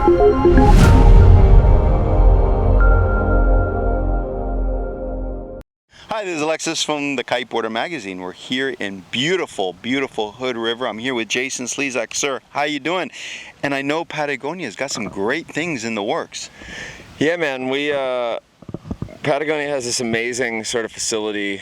Hi, this is Alexis from the Kiteboarder magazine. We're here in beautiful, beautiful Hood River. I'm here with Jason Slezak. Sir, how you doing? And I know Patagonia's got some great things in the works. Yeah, man, Patagonia has this amazing sort of facility.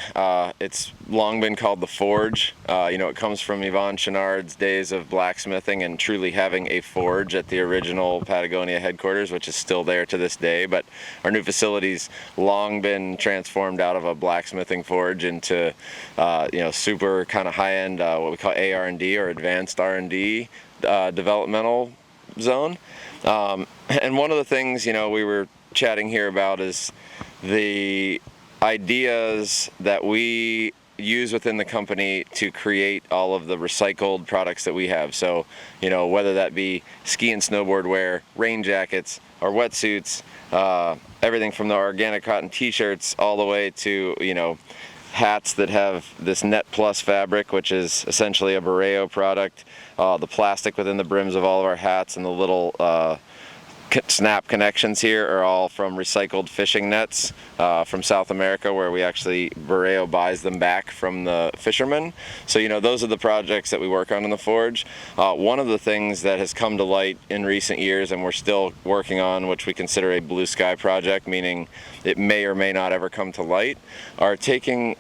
It's long been called the Forge. It comes from Yvon Chouinard's days of blacksmithing and truly having a forge at the original Patagonia headquarters, which is still there to this day. But our new facility's long been transformed out of a blacksmithing forge into, super kind of high-end, what we call AR&D or advanced R&D developmental zone. And one of the things, we were chatting here about is the ideas that we use within the company to create all of the recycled products that we have. So, whether that be ski and snowboard wear, rain jackets, or wetsuits, everything from the organic cotton t-shirts all the way to, hats that have this Net Plus fabric, which is essentially a Boreo product, the plastic within the brims of all of our hats, and the little snap connections here are all from recycled fishing nets from South America, where we actually, Boreo buys them back from the fishermen. So, those are the projects that we work on in the Forge. One of the things that has come to light in recent years, and we're still working on, which we consider a blue sky project, meaning it may or may not ever come to light, are taking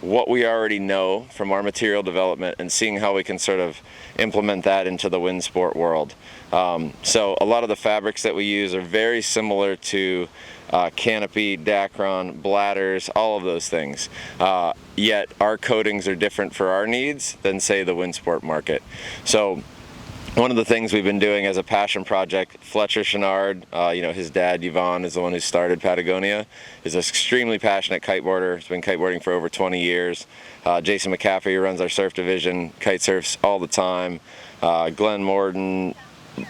what we already know from our material development and seeing how we can sort of implement that into the wind sport world. So a lot of the fabrics that we use are very similar to canopy, Dacron, bladders, all of those things. Yet our coatings are different for our needs than, say, the wind sport market. So one of the things we've been doing as a passion project, Fletcher Chouinard, his dad Yvon is the one who started Patagonia, is an extremely passionate kiteboarder. He's been kiteboarding for over 20 years. Jason McCaffrey, who runs our surf division, kite surfs all the time. Glenn Morden,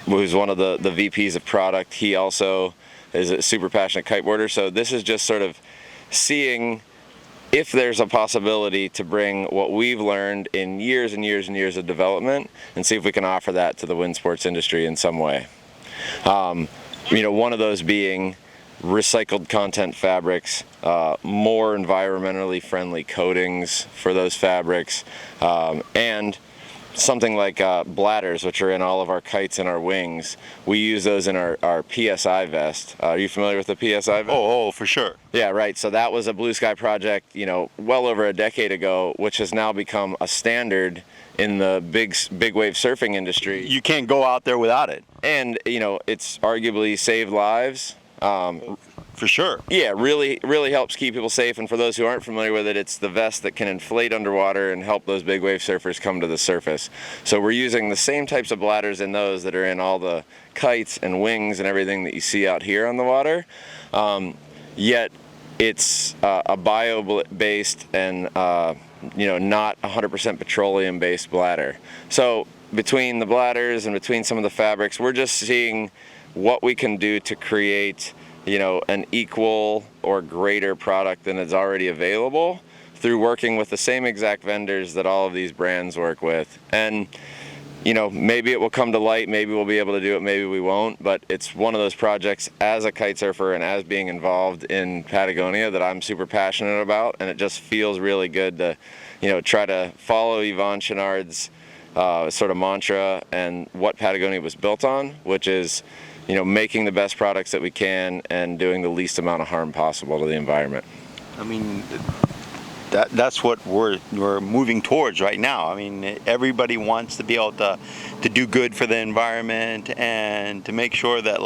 who's one of the VPs of product, he also is a super passionate kiteboarder. So this is just sort of seeing if there's a possibility to bring what we've learned in years and years and years of development and see if we can offer that to the wind sports industry in some way. One of those being recycled content fabrics, more environmentally friendly coatings for those fabrics, and something like bladders, which are in all of our kites and our wings. We use those in our PSI vest. Are you familiar with the PSI vest? Oh, for sure. Yeah, right. So that was a blue sky project, well over a decade ago, which has now become a standard in the big wave surfing industry. You can't go out there without it. And, it's arguably saved lives. For sure. Yeah, really helps keep people safe. And for those who aren't familiar with it, it's the vest that can inflate underwater and help those big wave surfers come to the surface. So we're using the same types of bladders in those that are in all the kites and wings and everything that you see out here on the water. Yet it's a bio-based and not 100% petroleum-based bladder. So between the bladders and between some of the fabrics, we're just seeing what we can do to create an equal or greater product than is already available through working with the same exact vendors that all of these brands work with. And, maybe it will come to light, maybe we'll be able to do it, maybe we won't, but it's one of those projects as a kite surfer and as being involved in Patagonia that I'm super passionate about, and it just feels really good to, try to follow Yvon Chouinard's sort of mantra and what Patagonia was built on, which is making the best products that we can and doing the least amount of harm possible to the environment. I mean, that's what we're moving towards right now. I mean, everybody wants to be able to do good for the environment and to make sure that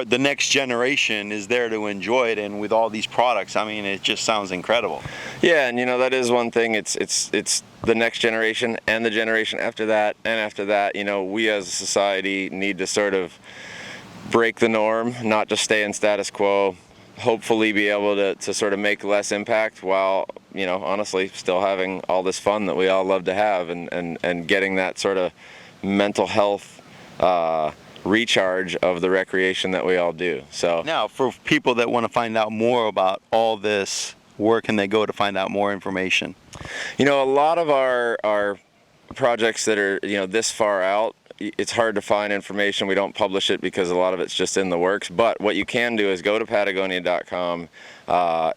the next generation is there to enjoy it. And with all these products, I mean, it just sounds incredible. Yeah, and that is one thing. It's the next generation and the generation after that and after that. We as a society need to sort of break the norm, not just stay in status quo. Hopefully be able to sort of make less impact while, honestly, still having all this fun that we all love to have and getting that sort of mental health recharge of the recreation that we all do. So now, for people that want to find out more about all this, where can they go to find out more information? A lot of our projects that are this far out, it's hard to find information. We don't publish it because a lot of it's just in the works. But what you can do is go to Patagonia.com.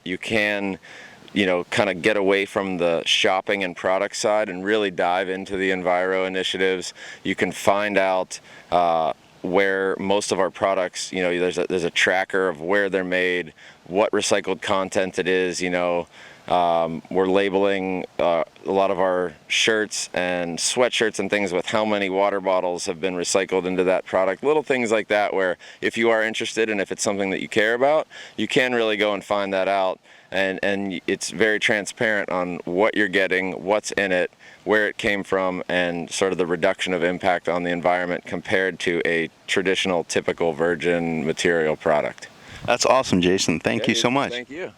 You can, kind of get away from the shopping and product side and really dive into the Enviro initiatives. You can find out where most of our products, there's a tracker of where they're made, what recycled content it is. We're labeling a lot of our shirts and sweatshirts and things with how many water bottles have been recycled into that product. Little things like that, where if you are interested and if it's something that you care about, you can really go and find that out. And it's very transparent on what you're getting, what's in it, where it came from, and sort of the reduction of impact on the environment compared to a traditional, typical virgin material product. That's awesome, Jason. Thank you so much. Thank you.